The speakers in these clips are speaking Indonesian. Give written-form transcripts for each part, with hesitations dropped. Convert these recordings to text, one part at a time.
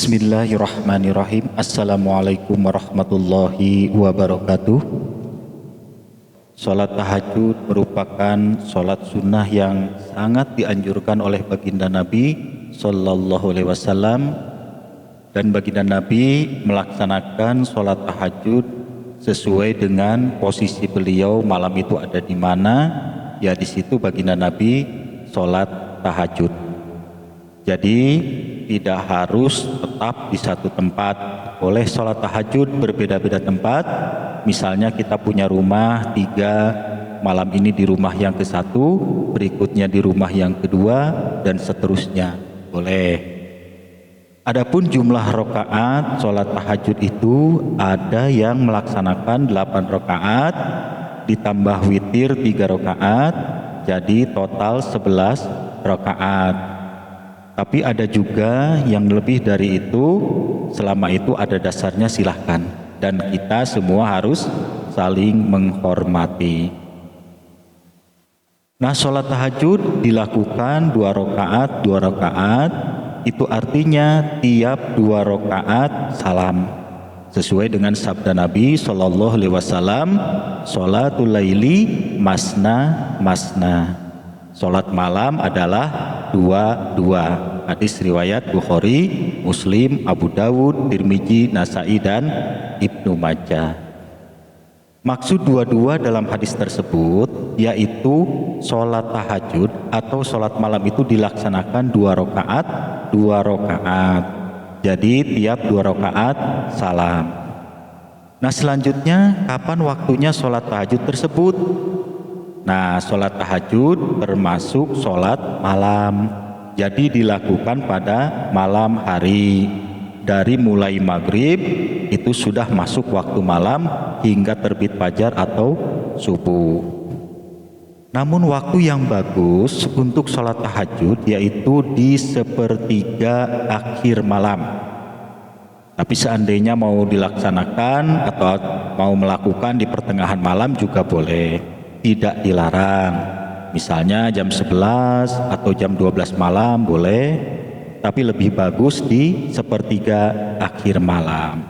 Bismillahirrahmanirrahim. Assalamualaikum warahmatullahi wabarakatuh. Salat tahajud merupakan salat sunnah yang sangat dianjurkan oleh baginda Nabi Sallallahu Alaihi Wasallam, dan baginda Nabi melaksanakan salat tahajud sesuai dengan posisi beliau malam itu ada di mana, ya di situ baginda Nabi salat tahajud. Jadi tidak harus tetap di satu tempat, boleh sholat tahajud berbeda-beda tempat. Misalnya kita punya rumah 3, malam ini di rumah yang ke-1, berikutnya di rumah yang kedua, dan seterusnya, boleh. Adapun jumlah rakaat sholat tahajud itu ada yang melaksanakan 8 rakaat ditambah witir 3 rakaat, jadi total 11 rakaat. Tapi ada juga yang lebih dari itu, selama itu ada dasarnya silahkan. Dan kita semua harus saling menghormati. Nah, sholat tahajud dilakukan 2 rakaat, 2 rakaat. Itu artinya tiap 2 rakaat salam. Sesuai dengan sabda Nabi Sallallahu Alaihi Wasallam, sholatul laili masna masna. Sholat malam adalah 2-2. Hadis riwayat Bukhari, Muslim, Abu Dawud, Tirmizi, Nasai, dan Ibnu Majah. Maksud 2-2 dalam hadis tersebut yaitu sholat tahajud atau sholat malam itu dilaksanakan 2 rakaat, 2 rakaat. Jadi tiap 2 rakaat salam. Nah, selanjutnya kapan waktunya sholat tahajud tersebut? Nah, sholat tahajud termasuk sholat malam. Jadi dilakukan pada malam hari. Dari mulai maghrib itu sudah masuk waktu malam hingga terbit fajar atau subuh. Namun waktu yang bagus untuk sholat tahajud yaitu di sepertiga akhir malam. Tapi seandainya mau dilaksanakan atau mau melakukan di pertengahan malam juga boleh. Tidak dilarang, misalnya jam 11 atau jam 12 malam boleh, tapi lebih bagus di sepertiga akhir malam.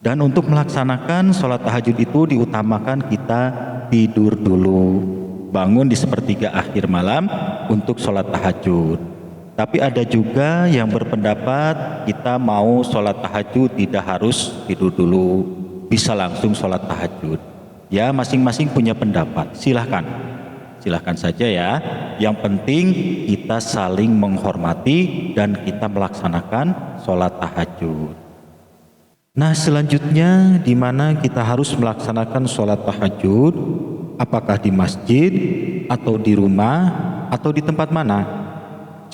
Dan untuk melaksanakan sholat tahajud itu diutamakan kita tidur dulu, bangun di sepertiga akhir malam untuk sholat tahajud. Tapi ada juga yang berpendapat kita mau sholat tahajud tidak harus tidur dulu, bisa langsung sholat tahajud. Ya, masing-masing punya pendapat, silahkan saja ya. Yang penting kita saling menghormati dan kita melaksanakan sholat tahajud. Nah, selanjutnya di mana kita harus melaksanakan sholat tahajud? Apakah di masjid atau di rumah atau di tempat mana?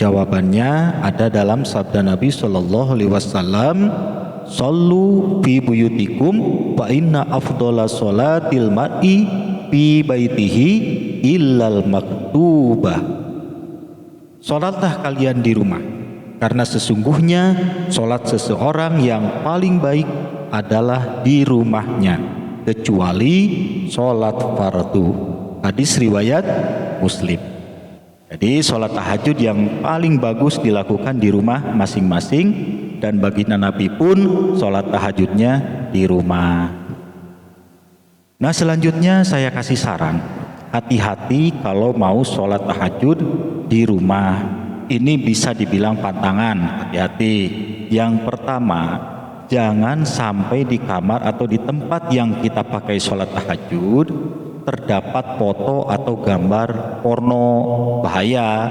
Jawabannya ada dalam sabda Nabi Sallallahu Alaihi Wasallam, "Shallu fi buyutikum fa inna afdhala sholatil mar'i fi baitihi illal maktubah." Salatlah kalian di rumah, karena sesungguhnya salat seseorang yang paling baik adalah di rumahnya, kecuali salat fardu. Hadis riwayat Muslim. Jadi salat tahajud yang paling bagus dilakukan di rumah masing-masing, dan baginda Nabi pun sholat tahajudnya di rumah. Nah, selanjutnya saya kasih saran, hati-hati kalau mau sholat tahajud di rumah. Ini bisa dibilang pantangan, hati-hati. Yang pertama, jangan sampai di kamar atau di tempat yang kita pakai sholat tahajud terdapat foto atau gambar porno, bahaya.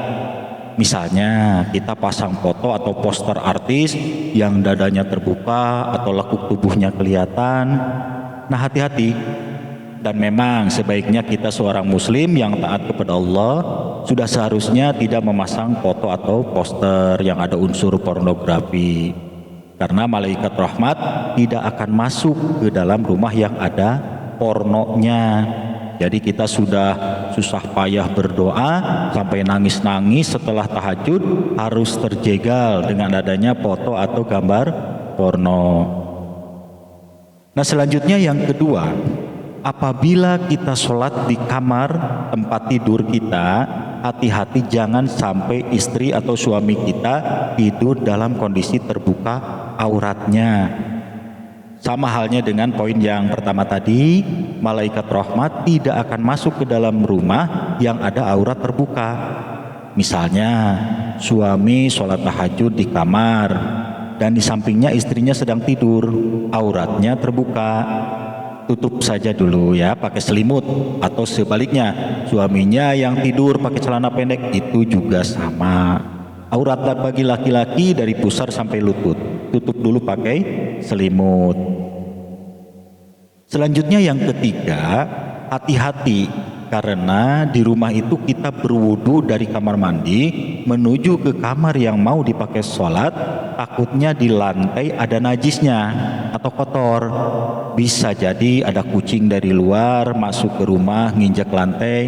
Misalnya kita pasang foto atau poster artis yang dadanya terbuka atau lekuk tubuhnya kelihatan. Nah, hati-hati. Dan memang sebaiknya kita seorang muslim yang taat kepada Allah sudah seharusnya tidak memasang foto atau poster yang ada unsur pornografi. Karena malaikat rahmat tidak akan masuk ke dalam rumah yang ada pornonya. Jadi kita sudah susah payah berdoa sampai nangis-nangis setelah tahajud harus terjegal dengan adanya foto atau gambar porno. Nah, selanjutnya yang kedua, apabila kita sholat di kamar tempat tidur kita, hati-hati jangan sampai istri atau suami kita tidur dalam kondisi terbuka auratnya. Sama halnya dengan poin yang pertama tadi, malaikat rahmat tidak akan masuk ke dalam rumah yang ada aurat terbuka. Misalnya, suami sholat tahajud di kamar dan di sampingnya istrinya sedang tidur, auratnya terbuka. Tutup saja dulu ya, pakai selimut, atau sebaliknya, suaminya yang tidur pakai celana pendek, itu juga sama. Aurat bagi laki-laki dari pusar sampai lutut, tutup dulu pakai selimut. Selanjutnya yang ketiga, hati-hati karena di rumah itu kita berwudu dari kamar mandi menuju ke kamar yang mau dipakai sholat, takutnya di lantai ada najisnya atau kotor. Bisa jadi ada kucing dari luar masuk ke rumah nginjak lantai,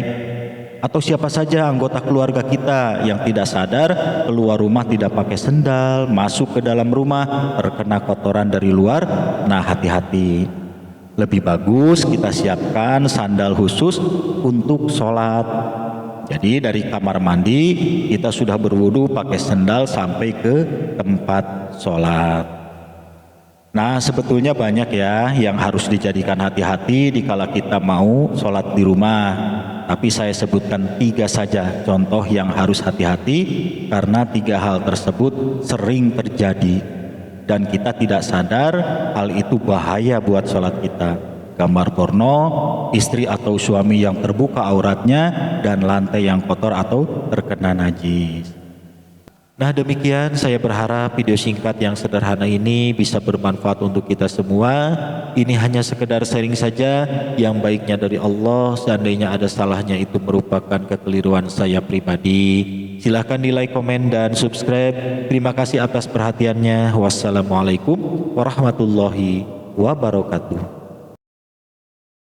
atau siapa saja anggota keluarga kita yang tidak sadar keluar rumah tidak pakai sendal, masuk ke dalam rumah terkena kotoran dari luar. Nah, hati-hati. Lebih bagus kita siapkan sandal khusus untuk sholat. Jadi dari kamar mandi kita sudah berwudu pakai sandal sampai ke tempat sholat. Nah, sebetulnya banyak ya yang harus dijadikan hati-hati dikala kita mau sholat di rumah. Tapi saya sebutkan 3 saja contoh yang harus hati-hati, karena 3 hal tersebut sering terjadi dan kita tidak sadar hal itu bahaya buat sholat kita. Gambar porno, istri atau suami yang terbuka auratnya, dan lantai yang kotor atau terkena najis. Nah, demikian saya berharap video singkat yang sederhana ini bisa bermanfaat untuk kita semua. Ini hanya sekedar sharing saja, yang baiknya dari Allah. Seandainya ada salahnya itu merupakan kekeliruan saya pribadi. Silahkan di like, komen, dan subscribe. Terima kasih atas perhatiannya. Wassalamualaikum warahmatullahi wabarakatuh.